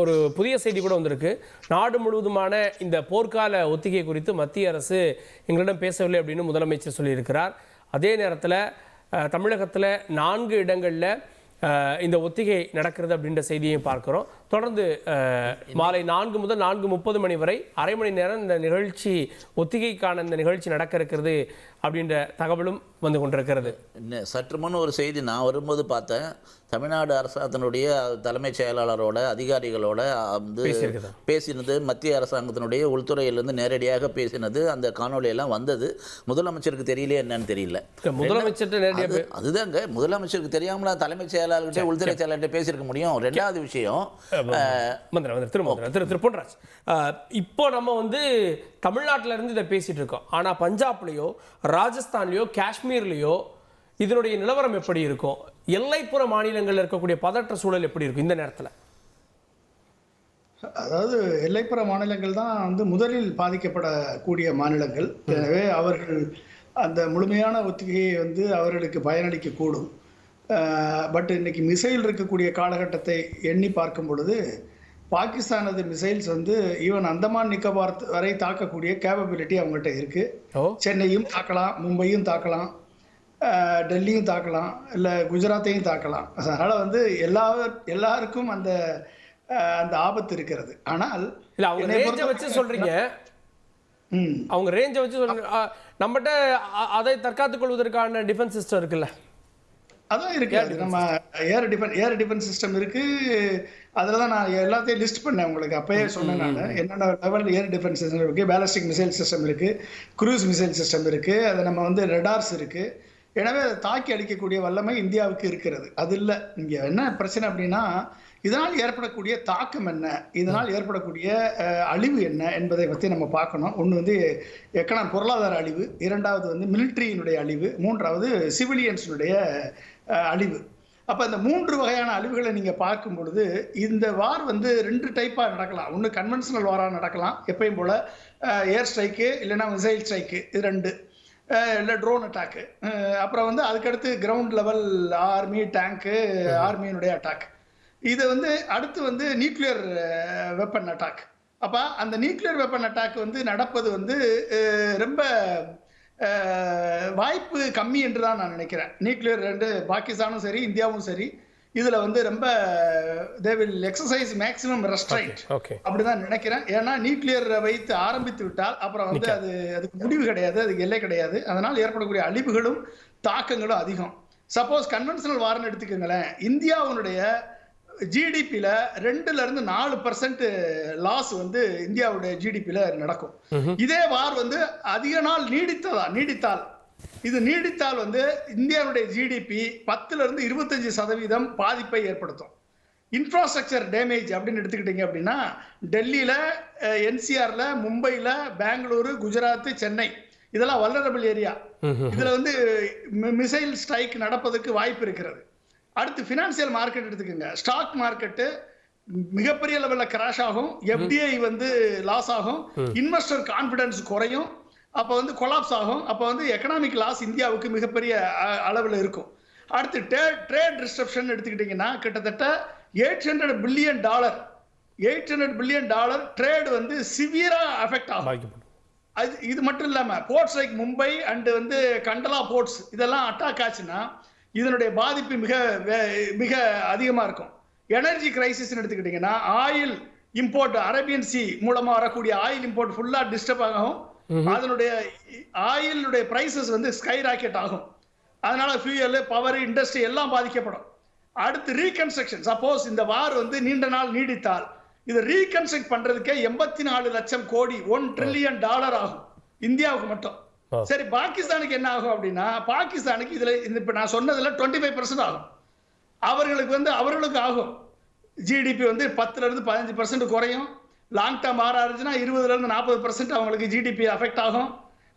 ஒரு புதிய செய்தி கூட வந்திருக்கு. நாடு முழுவதுமான இந்த போர்க்கால ஒத்திகை குறித்து மத்திய அரசு எங்களிடம் பேசவில்லை அப்படின்னு முதலமைச்சர் சொல்லியிருக்கிறார். அதே நேரத்தில் தமிழகத்தில் 4 இடங்களில் இந்த ஒத்திகை நடக்கிறது அப்படின்ற செய்தியையும் பார்க்கிறோம். தொடர்ந்து மாலை 4 முதல் 4:30 மணி வரை அரை மணி நேரம் இந்த நிகழ்ச்சி ஒத்திகைக்கான இந்த நிகழ்ச்சி நடக்க இருக்கிறது அப்படின்ற தகவலும் வந்து கொண்டிருக்கிறது. சற்று முன் ஒரு செய்தி நான் வரும்போது பார்த்தேன். தமிழ்நாடு அரசாங்கத்தினுடைய தலைமைச் செயலாளரோட அதிகாரிகளோட வந்து பேசினது, மத்திய அரசாங்கத்தினுடைய உள்துறையிலிருந்து நேரடியாக பேசினது, அந்த காணொலியெல்லாம் வந்தது. முதலமைச்சருக்கு தெரியலையே என்னன்னு தெரியல. முதலமைச்சர் அதுதாங்க, முதலமைச்சருக்கு தெரியாமல தலைமைச் செயலாளர்கிட்ட உள்துறை செயலாளர்கிட்ட பேசியிருக்க முடியும். 2வது விஷயம், பொன்ராஜ், இப்போ நம்ம வந்து தமிழ்நாட்டில இருந்து இதை பேசிட்டு இருக்கோம். ஆனா பஞ்சாப்லயோ ராஜஸ்தான்லயோ காஷ்மீர்லயோ இதனுடைய நிலவரம் எப்படி இருக்கும்? எல்லைப்புற மாநிலங்களில் இருக்கக்கூடிய பதற்ற சூழல் எப்படி இருக்கும் இந்த நேரத்தில்? அதாவது எல்லைப்புற மாநிலங்கள் தான் வந்து முதலில் பாதிக்கப்படக்கூடிய மாநிலங்கள். எனவே அவர்கள் அந்த முழுமையான ஒத்திகையை வந்து அவர்களுக்கு பயனளிக்க கூடும். பட் இன்னைக்கு மிசைல் இருக்கக்கூடிய காலகட்டத்தை எண்ணி பார்க்கும் பொழுது பாகிஸ்தானது மிசைல்ஸ் வந்து ஈவன் அந்தமான் நிக்கோபார் வரை தாக்கக்கூடிய கேப்பபிலிட்டி அவங்கள்ட்ட இருக்கு. சென்னையும் தாக்கலாம், மும்பையும் தாக்கலாம், டெல்லியும் தாக்கலாம், இல்லை குஜராத்தையும் தாக்கலாம். அதனால் வந்து எல்லாருக்கும் அந்த அந்த ஆபத்து இருக்கிறது. ஆனால் அவங்க ரேஞ்சை வச்சு சொல்றீங்க, அவங்க ரேஞ்சை வச்சு சொல்றீங்க, நம்மகிட்ட அதை தற்காத்துக் கொள்வதற்கான டிஃபென்ஸ் சிஸ்டம் இருக்குல்ல? அதான் இருக்கு. அது நம்ம ஏர் டிஃபென்ஸ் சிஸ்டம் இருக்கு. அதில் தான் நான் எல்லாத்தையும் லிஸ்ட் பண்ணேன் உங்களுக்கு. அப்பயே சொன்னேன் நான் என்னென்ன லெவல் ஏர் டிஃபென்ஸ் சிஸ்டம் இருக்குது. பேலிஸ்டிக் மிசைல் சிஸ்டம் இருக்குது, க்ரூஸ் மிசைல் சிஸ்டம் இருக்குது, அது நம்ம வந்து ரெடார்ஸ் இருக்குது. எனவே அதை தாக்கி அடிக்கக்கூடிய வல்லமை இந்தியாவுக்கு இருக்கிறது. அது இல்லை. இங்கே என்ன பிரச்சனை அப்படின்னா, இதனால் ஏற்படக்கூடிய தாக்கம் என்ன, இதனால் ஏற்படக்கூடிய அழிவு என்ன என்பதை பற்றி நம்ம பார்க்கணும். ஒன்று வந்து பொருளாதார அழிவு, 2வது வந்து மிலிட்ரியினுடைய அழிவு, 3வது சிவிலியன்ஸினுடைய அழிவு. அப்போ இந்த 3 வகையான அழிவுகளை நீங்கள் பார்க்கும் பொழுது இந்த வார் வந்து 2 டைப்பாக நடக்கலாம். ஒன்று கன்வென்ஷனல் வாராக நடக்கலாம், எப்பயும் போல் ஏர் ஸ்ட்ரைக்கு இல்லைன்னா மிசைல் ஸ்ட்ரைக்கு, இது 2, இல்லை ட்ரோன் அட்டாக்கு. அப்புறம் வந்து அதுக்கடுத்து கிரவுண்ட் லெவல் ஆர்மி டேங்க்கு, ஆர்மியினுடைய அட்டாக். இது வந்து அடுத்து வந்து நியூக்ளியர் வெப்பன் அட்டாக். அப்போ அந்த நியூக்ளியர் வெப்பன் அட்டாக் வந்து நடப்பது வந்து ரொம்ப வாய்ப்பு கம்மி என்று தான் நான் நினைக்கிறேன். நியூக்ளியர் 2 பாகிஸ்தானும் சரி இந்தியாவும் சரி இதுல வந்து ரொம்ப they will exercise maximum restraint அப்படிதான் நினைக்கிறேன். ஏன்னா நியூக்ளியர் வைத்து ஆரம்பித்து விட்டால் அப்புறம் வந்து அதுக்கு முடிவு கிடையாது, அதுக்கு எல்லை கிடையாது. அதனால் ஏற்படக்கூடிய அழிவுகளும் தாக்கங்களும் அதிகம். சப்போஸ் கன்வென்ஷனல் வார்னு எடுத்துக்கோங்களேன், இந்தியாவுடைய ஜிடிபியில 2-4% லாஸ் வந்து இந்தியாவுடைய ஜிடிபியில நடக்கும். இதே வார் வந்து அதிக நாள் நீடித்தால் வந்து இந்தியாவுடைய ஜிடிபி 10-25% பாதிப்பை ஏற்படுத்தும். இன்ஃப்ராஸ்ட்ரக்சர் டேமேஜ் அப்படின்னு எடுத்துக்கிட்டீங்க அப்படின்னா, டெல்லியில, என்சிஆர்ல, மும்பைல, பெங்களூரு, குஜராத், சென்னை இதெல்லாம் வல்னரபிள் ஏரியா. இதுல வந்து மிசைல் ஸ்ட்ரைக் நடப்பதற்கு வாய்ப்பு இருக்கிறது. அடுத்து ஃபினான்சியல் மார்க்கெட் எடுத்துக்கோங்க. ஸ்டாக் மார்க்கெட்டு மிகப்பெரிய லெவலில் கிராஷ் ஆகும், எஃப்டிஐ வந்து லாஸ் ஆகும், இன்வெஸ்டர் கான்ஃபிடன்ஸ் குறையும், அப்போ வந்து கொலாப்ஸ் ஆகும். அப்போ வந்து எக்கனாமிக் லாஸ் இந்தியாவுக்கு மிகப்பெரிய அளவில் இருக்கும். அடுத்து ட்ரேட் டிஸ்ட்ரப்ஷன் எடுத்துக்கிட்டிங்கன்னா கிட்டத்தட்ட $800 பில்லியன் ட்ரேட் வந்து சிவியராக அஃபெக்ட் ஆகும். இது மட்டும் இல்லாமல் போர்ட்ஸ் லைக் மும்பை அண்டு வந்து கண்டலா போர்ட்ஸ் இதெல்லாம் அட்டாக் ஆச்சுன்னா இதனுடைய பாதிப்பு மிக அதிகமாக இருக்கும். எனர்ஜி கிரைசிஸ் எடுத்துக்கிட்டிங்கன்னா ஆயில் இம்போர்ட், அரேபியன் சி மூலமாக வரக்கூடிய ஆயில் இம்போர்ட் ஃபுல்லாக டிஸ்டர்ப் ஆகும். அதனுடைய ஆயிலுடைய பிரைசஸ் வந்து ஸ்கை ராக்கெட் ஆகும். அதனால ஃபியூயல், பவர், இண்டஸ்ட்ரி எல்லாம் பாதிக்கப்படும். அடுத்து ரீகன்ஸ்ட்ரக்ஷன். சப்போஸ் இந்த வார் வந்து நீண்ட நாள் நீடித்தால் இது ரீகன்ஸ்ட்ரக்ட் பண்றதுக்கே 84 லட்சம் கோடி $1 trillion ஆகும் இந்தியாவுக்கு மட்டும். சரி, பாகிஸ்தானுக்கு என்ன ஆகும் அப்படின்னா, பாகிஸ்தானுக்கு இதுல இப்ப நான் சொன்னதுல 25% ஆகும். அவர்களுக்கு ஆகும். ஜிடிபி வந்து 10-15% குறையும். லாங் டேர்ம் ஆரம்பிச்சுன்னா 20-40% அவங்களுக்கு ஜிடிபி அஃபெக்ட் ஆகும்.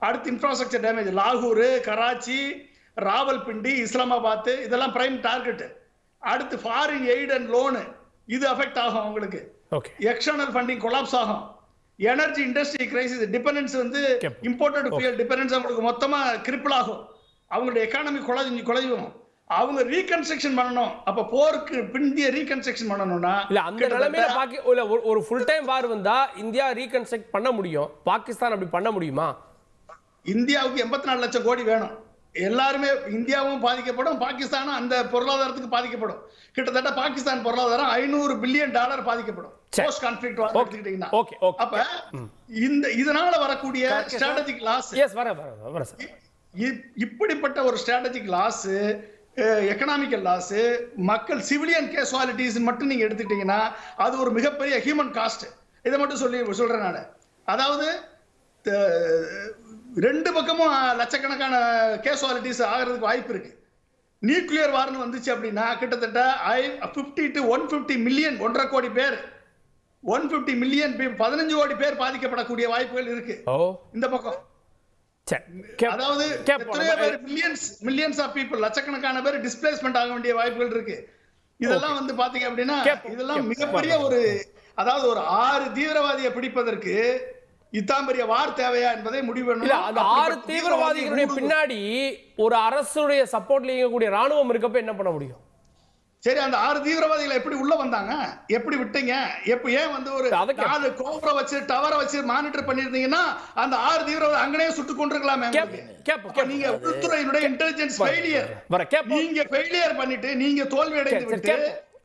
அடுத்து இன்ஃப்ராஸ்ட்ரக்சர் டேமேஜ். லாகூர், கராச்சி, ராவல்பிண்டி, இஸ்லாமாபாத் இதெல்லாம் பிரைம் டார்கெட். அடுத்து ஃபாரின் எய்ட் அண்ட் லோனு இது அஃபெக்ட் ஆகும் அவங்களுக்கு. எக்ஸ்டர்னல் ஃபண்டிங் கொலாப்ஸ் ஆகும். எனர்ஜி இண்டஸ்ட்ரி கிரைசிஸ், டிபெண்டன்ஸ் வந்து இம்போர்ட்டட் ஃபியூயல் டிபெண்டன்ஸ் அவங்களுக்கு மொத்தமா கிரிப்பிள் ஆகும். அவங்களுடைய எக்கானமி குறையும். அவங்க ரீகன்ஸ்ட்ரக்ஷன் பண்ணணும். அப்ப போருக்கு பிந்திய ரீகன்ஸ்ட்ரக்ஷன் பண்ணணும்னா இல்ல அந்த நிலைமையில ஒரு ஃபுல் டைம் வார் வந்தா இந்தியா ரீகன்ஸ்ட்ரக்ட் பண்ண முடியும், பாகிஸ்தான் அப்படி பண்ண முடியுமா? இந்தியாவுக்கு 84 லட்சம் கோடி வேணும். எல்லாருமே இந்தியாவும் பாதிக்கப்படும், பாகிஸ்தானும் அந்த பொருளாதாரத்துக்கு பாதிக்கப்படும். கிட்டத்தட்ட பாகிஸ்தான் பொருளாதாரம் $500 பில்லியன் பாதிக்கப்படும் போஸ்ட் கான்ஃப்ளிக்ட் வார் எடுத்துக்கிட்டீங்கன்னா. அப்ப இதனால வரக்கூடிய ஸ்ட்ராட்டஜிக் லாஸ், இப்படிப்பட்ட ஒரு ஸ்ட்ராட்டஜிக் லாஸ், எக்கனாமிக்கல் லாஸ், மக்கள் சிவிலியன் கேசுவாலிட்டிஸ் மட்டும் நீங்க எடுத்துக்கிட்டீங்கன்னா அது ஒரு மிகப்பெரிய ஹியூமன் காஸ்ட். இதை மட்டும் சொல்றேன் நான். அதாவது ரெண்டு பக்கமும் லட்சக்கணக்கான கேசுவாலிட்டிஸ் ஆகிறதுக்கு வாய்ப்பு இருக்கு. நியூக்ளியர் வார்னு வந்துச்சு அப்படின்னா கிட்டத்தட்ட 50 to 150 மில்லியன், 1.5 கோடி பேர், 150 மில்லியன் 15 கோடி பேர் பாதிக்கப்படக்கூடிய வாய்ப்புகள் இருக்கு இந்த பக்கம். அதாவது எத்தனையோ பேர், மில்லியன்ஸ் ஆஃப் பீப்புள், லட்சக்கணக்கான பேர் டிஸ்பிளேஸ்மெண்ட் ஆக வேண்டிய வாய்ப்புகள் இருக்கு. இதெல்லாம் வந்து பாத்தீங்க அப்படின்னா இதெல்லாம் மிகப்பெரிய ஒரு, அதாவது ஒரு 6 தீவிரவாதியை பிடிப்பதற்கு இத்தாம்பரிய வார் தேவையா என்பதை முடிவு பண்ணணும். அந்த 6 தீவிரவாதிகளுடைய பின்னாடி ஒரு அரசுடைய சப்போர்ட்ல இயங்கக்கூடிய ராணுவம் இருக்கப்ப என்ன பண்ண முடியும்? சரி, அந்த 6 தீவிரவாதிகளை எப்படி உள்ள வந்தாங்க, எப்படி விட்டீங்க, ஏன் வந்து ஒரு 4 கோபுர வச்சு டவரை வச்சு மானிட்டர் பண்ணிருந்தீங்கன்னா அந்த 6 தீவிரவாதி அங்கனே சுட்டு கொண்டிருக்கலாமே. நீங்க உள்துறையினுடைய இன்டெலிஜென்ஸ் ஃபெயிலியர், நீங்க ஃபெயிலியர் பண்ணிட்டு நீங்க தோல்வி அடைந்து விட்டு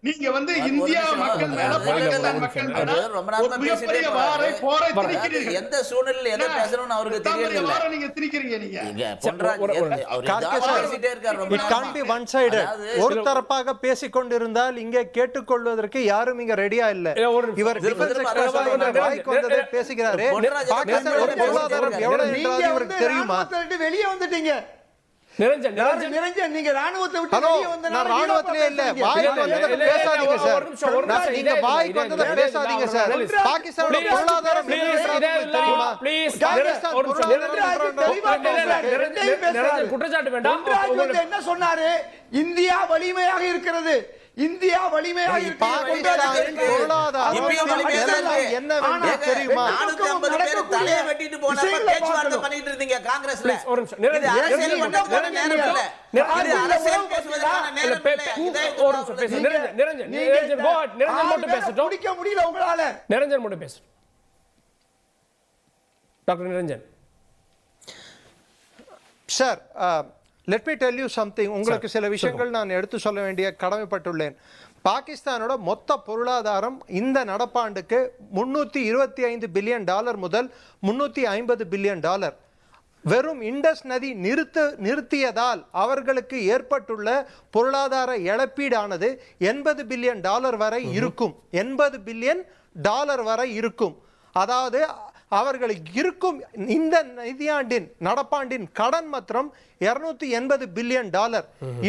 நீங்க வந்து இந்தியா மக்கள் மேல, பாகிஸ்தான் மக்கள் மேல ஒரு மிகப்பெரிய போரை திணிக்கிறீர்கள். எந்த சூழ்நிலையில் எதை பேசணும்னு அவருக்கு தெரியல. நீங்க திணிக்கிறீங்க. நீங்க ஒரு தரப்பாக பேசிக் கொண்டிருந்தால் இங்கே கேட்டுக்கொள்வதற்கு யாரும் இங்க ரெடியா இல்ல. இவர் பேசுகிறாரு. பொருளாதாரம் எவ்வளவு என்றால் இவருக்கு தெரியுமா? வெளியே வந்துட்டீங்க. நிரஞ்சன், நீங்க ராணுவத்தை விட்டு வெளியே வந்தா, நான் ராணுவத்திலே இல்ல. வாய்க்கு வந்தத பேசாதீங்க சார். நீங்க வாய்க்கு வந்தத பேசாதீங்க சார். பாகிஸ்தானோட பொருளாதாரம் தெரியுமா? குற்றச்சாட்டு வேண்டாம். என்ன சொன்னாரு? இந்தியா வலிமையாக இருக்கிறது, இந்தியா வலிமையாக இருக்கிறது. பொருளாதாரம் என்ன தெரியுமா? 450 பேர் தலையை வெட்டிட்டு போனப்ப பேச்சுவார்த்தை பண்ணிட்டு இருந்தீங்க காங்கிரஸ்ல. இது அரசியல் பண்றதுக்கான நேரம் இல்ல. இது அரசியல் பேசுவதற்கான நேரம் இல்ல. நிரஞ்சன் மட்டும் பேசட்டும். முடிக்க முடியல உங்களால. நிரஞ்சன் மட்டும் பேசட்டும். Doctor Niranjan sir, let me tell you something. உங்களுக்கு சில விஷயங்கள் நான் எடுத்து சொல்ல வேண்டிய கடமைப்பட்டுள்ளேன். பாகிஸ்தானோட மொத்த பொருளாதாரம் இந்த நடப்பாண்டுக்கு $325 பில்லியன் முதல் $350 பில்லியன். வெறும் இண்டஸ் நதி நிறுத்தியதால் அவர்களுக்கு ஏற்பட்டுள்ள பொருளாதார இழப்பீடானது $80 பில்லியன் வரை இருக்கும். $80 பில்லியன் வரை இருக்கும். அதாவது அவர்களுக்கு இருக்கும் இந்த நிதியாண்டின் நடப்பாண்டின் கடன் மாத்திரம் $280 பில்லியன்.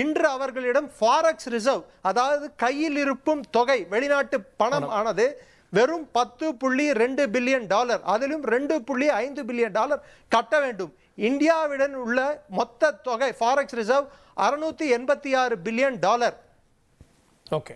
இன்று அவர்களிடம் ஃபாரெக்ஸ் ரிசர்வ், அதாவது கையில் இருக்கும் தொகை, வெளிநாட்டு பணம் ஆனது வெறும் $10.2 பில்லியன். அதிலும் $2.5 பில்லியன் கட்ட வேண்டும். இந்தியாவுடன் உள்ள மொத்த தொகை ஃபாரெக்ஸ் ரிசர்வ் $686 பில்லியன். ஓகே.